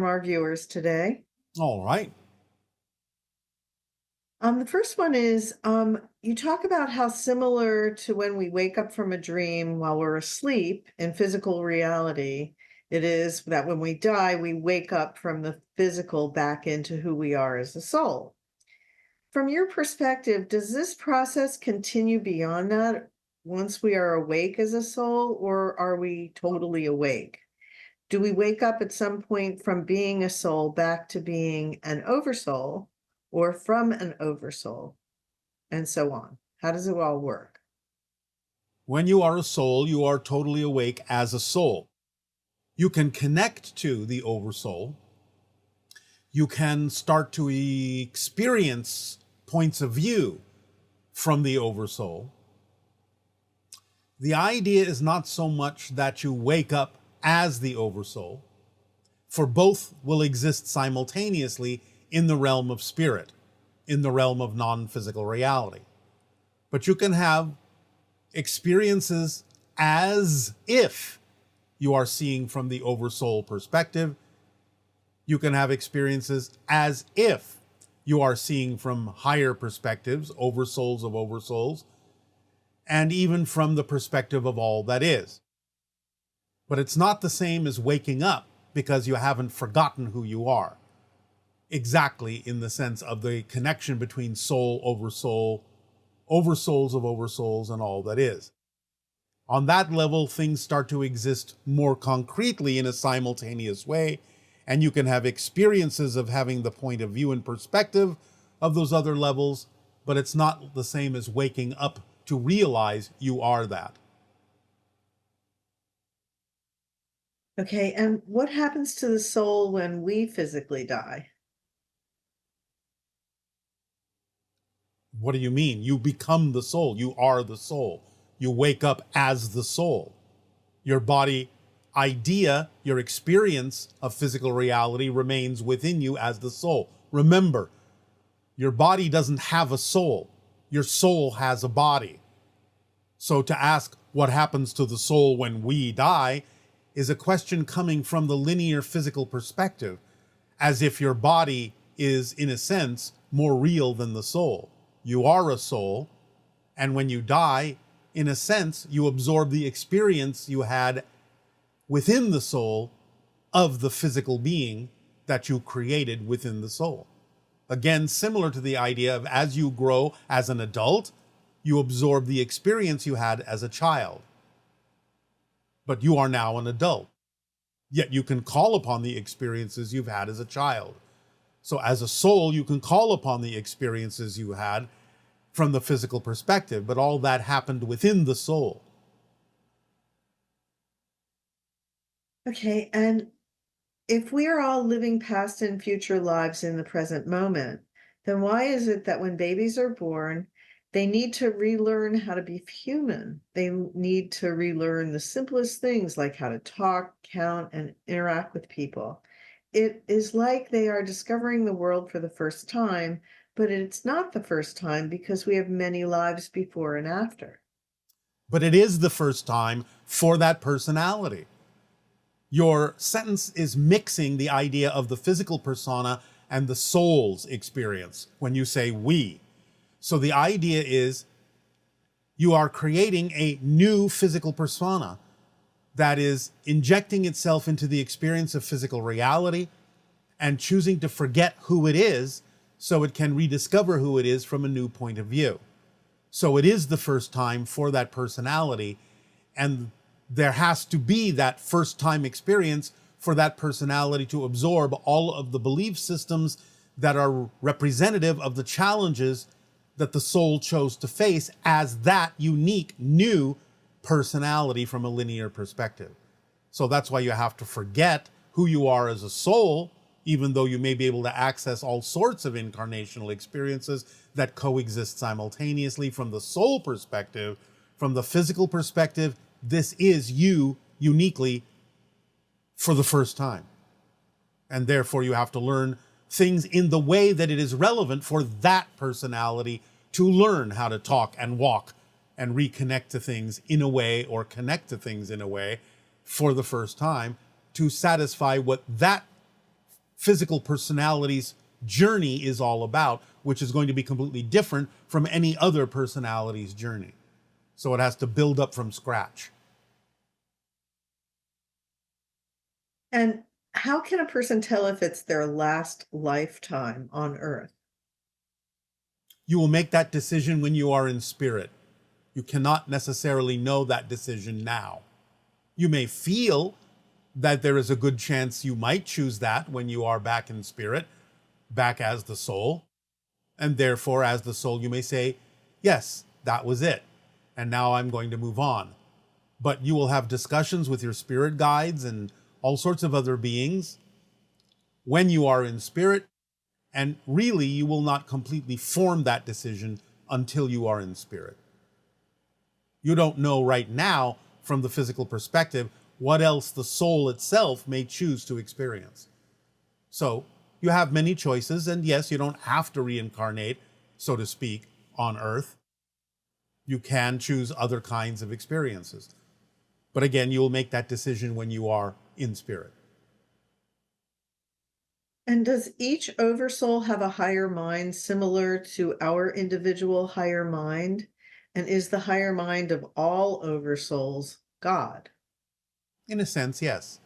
Our viewers today. All right. The first one is you talk about how similar to when we wake up from a dream while we're asleep in physical reality, it is that when we die, we wake up from the physical back into who we are as a soul. From your perspective, does this process continue beyond that once we are awake as a soul, or are we totally awake? Do we wake up at some point from being a soul back to being an oversoul or from an oversoul and so on? How does it all work? When you are a soul, you are totally awake as a soul. You can connect to the oversoul. You can start to experience points of view from the oversoul. The idea is not so much that you wake up as the oversoul, for both will exist simultaneously in the realm of spirit, in the realm of non-physical reality. But you can have experiences as if you are seeing from the oversoul perspective. You can have experiences as if you are seeing from higher perspectives, oversouls of oversouls, and even from the perspective of all that is. But it's not the same as waking up because you haven't forgotten who you are. Exactly in the sense of the connection between soul over soul, oversouls of oversouls, and all that is. On that level, things start to exist more concretely in a simultaneous way, and you can have experiences of having the point of view and perspective of those other levels, but it's not the same as waking up to realize you are that. Okay, and what happens to the soul when we physically die? What do you mean? You become the soul. You are the soul. You wake up as the soul. Your body idea, your experience of physical reality remains within you as the soul. Remember, your body doesn't have a soul. Your soul has a body. So to ask what happens to the soul when we die is a question coming from the linear physical perspective, as if your body is, in a sense, more real than the soul. You are a soul, and when you die, in a sense, you absorb the experience you had within the soul of the physical being that you created within the soul. Again, similar to the idea of as you grow as an adult, you absorb the experience you had as a child. But you are now an adult. Yet you can call upon the experiences you've had as a child. So as a soul, you can call upon the experiences you had from the physical perspective, but all that happened within the soul. Okay, and if we are all living past and future lives in the present moment, then why is it that when babies are born, they need to relearn how to be human? They need to relearn the simplest things like how to talk, count, and interact with people. It is like they are discovering the world for the first time, but it's not the first time because we have many lives before and after. But it is the first time for that personality. Your sentence is mixing the idea of the physical persona and the soul's experience when you say we. So the idea is you are creating a new physical persona that is injecting itself into the experience of physical reality and choosing to forget who it is so it can rediscover who it is from a new point of view. So it is the first time for that personality, and there has to be that first time experience for that personality to absorb all of the belief systems that are representative of the challenges that the soul chose to face as that unique new personality from a linear perspective. So that's why you have to forget who you are as a soul, even though you may be able to access all sorts of incarnational experiences that coexist simultaneously from the soul perspective. From the physical perspective, this is you uniquely for the first time. And therefore you have to learn things in the way that it is relevant for that personality to learn how to talk and walk and reconnect to things in a way, or connect to things in a way for the first time, to satisfy what that physical personality's journey is all about, which is going to be completely different from any other personality's journey. So it has to build up from scratch. And how can a person tell if it's their last lifetime on Earth? You will make that decision when you are in spirit. You cannot necessarily know that decision now. You may feel that there is a good chance you might choose that when you are back in spirit, back as the soul. And therefore, as the soul, you may say, yes, that was it. And now I'm going to move on. But you will have discussions with your spirit guides and all sorts of other beings when you are in spirit. And really, you will not completely form that decision until you are in spirit. You don't know right now, from the physical perspective, what else the soul itself may choose to experience. So you have many choices, and yes, you don't have to reincarnate, so to speak, on Earth. You can choose other kinds of experiences. But again, you will make that decision when you are in spirit. And does each oversoul have a higher mind similar to our individual higher mind? And is the higher mind of all oversouls God? In a sense, yes.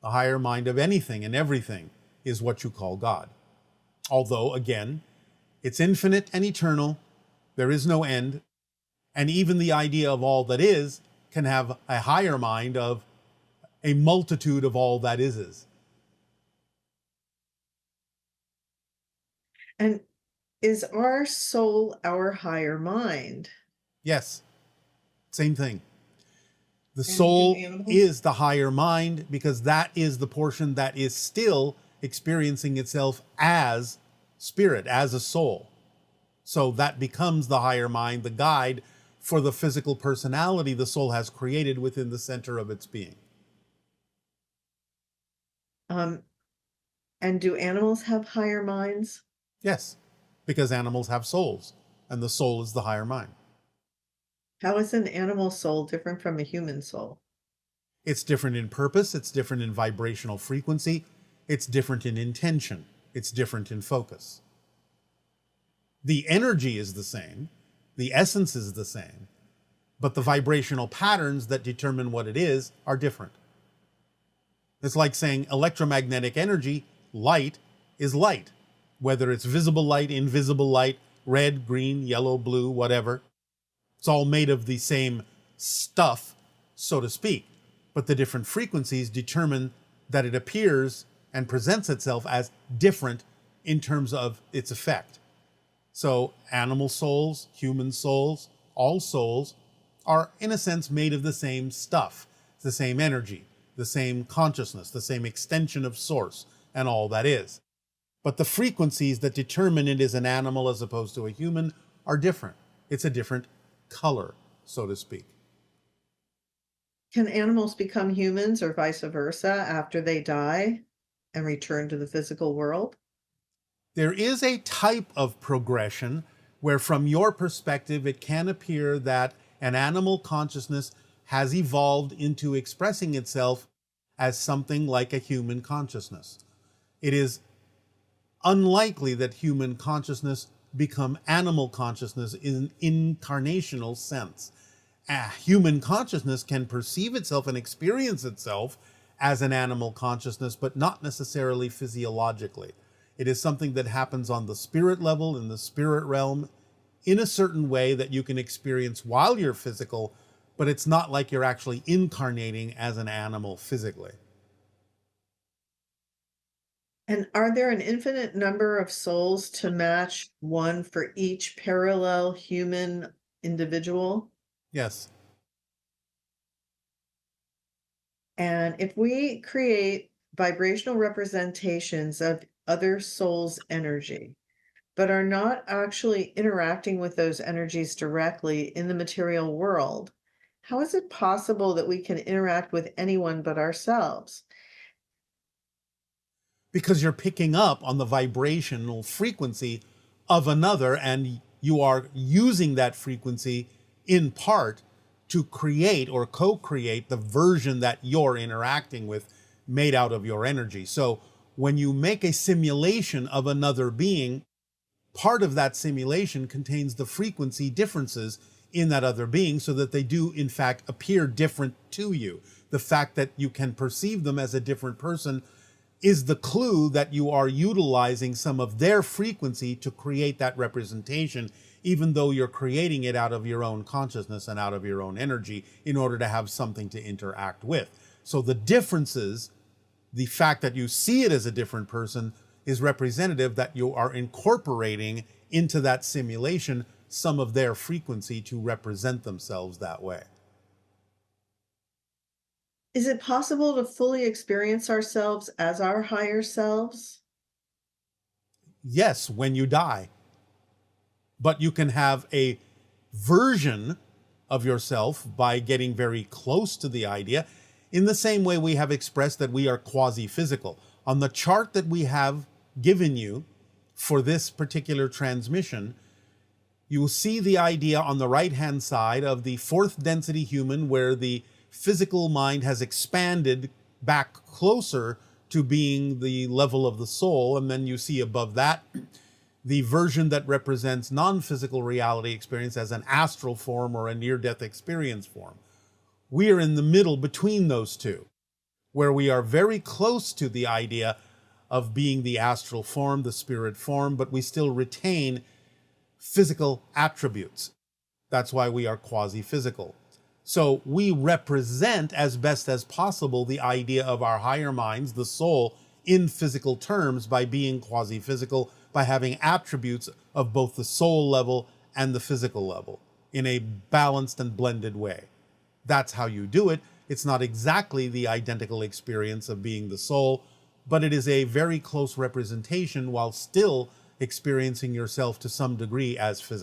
The higher mind of anything and everything is what you call God. Although, again, it's infinite and eternal, there is no end, and even the idea of all that is can have a higher mind of a multitude of all that is. And is our soul our higher mind? Yes, same thing. The And do soul animals? is the higher mind because that is the portion that is still experiencing itself as spirit, as a soul. So that becomes the higher mind, the guide for the physical personality the soul has created within the center of its being. Um, and do animals have higher minds? Yes, because animals have souls, and the soul is the higher mind. How is an animal soul different from a human soul? It's different in purpose, it's different in vibrational frequency, it's different in intention, it's different in focus. The energy is the same, the essence is the same, but the vibrational patterns that determine what it is are different. It's like saying electromagnetic energy, light, is light, whether it's visible light, invisible light, red, green, yellow, blue, whatever. It's all made of the same stuff, so to speak, but the different frequencies determine that it appears and presents itself as different in terms of its effect. So animal souls, human souls, all souls are in a sense made of the same stuff, the same energy, the same consciousness, the same extension of source, and all that is. But the frequencies that determine it is an animal as opposed to a human are different. It's a different color, so to speak. Can animals become humans or vice versa after they die and return to the physical world? There is a type of progression where, from your perspective, it can appear that an animal consciousness has evolved into expressing itself as something like a human consciousness. It is unlikely that human consciousness become animal consciousness in an incarnational sense. Human consciousness can perceive itself and experience itself as an animal consciousness, but not necessarily physiologically. It is something that happens on the spirit level, in the spirit realm, in a certain way that you can experience while you're physical, but it's not like you're actually incarnating as an animal physically. And are there an infinite number of souls to match one for each parallel human individual? Yes. And if we create vibrational representations of other souls' energy, but are not actually interacting with those energies directly in the material world, how is it possible that we can interact with anyone but ourselves? Because you're picking up on the vibrational frequency of another, and you are using that frequency in part to create or co-create the version that you're interacting with, made out of your energy. So When you make a simulation of another being, part of that simulation contains the frequency differences in that other being so that they do in fact appear different to you. The fact that you can perceive them as a different person is the clue that you are utilizing some of their frequency to create that representation, even though you're creating it out of your own consciousness and out of your own energy in order to have something to interact with. So the differences, the fact that you see it as a different person, is representative that you are incorporating into that simulation some of their frequency to represent themselves that way. Is it possible to fully experience ourselves as our higher selves? Yes, when you die. But you can have a version of yourself by getting very close to the idea, in the same way we have expressed that we are quasi-physical. On the chart that we have given you for this particular transmission, you will see the idea on the right-hand side of the fourth density human, where the physical mind has expanded back closer to being the level of the soul. And then you see above that the version that represents non-physical reality experience as an astral form or a near-death experience form. We are in the middle between those two, where we are very close to the idea of being the astral form, the spirit form, but we still retain physical attributes. That's why we are quasi-physical. So we represent as best as possible the idea of our higher minds, the soul, in physical terms by being quasi-physical, by having attributes of both the soul level and the physical level in a balanced and blended way. That's how you do it. It's not exactly the identical experience of being the soul, but it is a very close representation while still experiencing yourself to some degree as physical.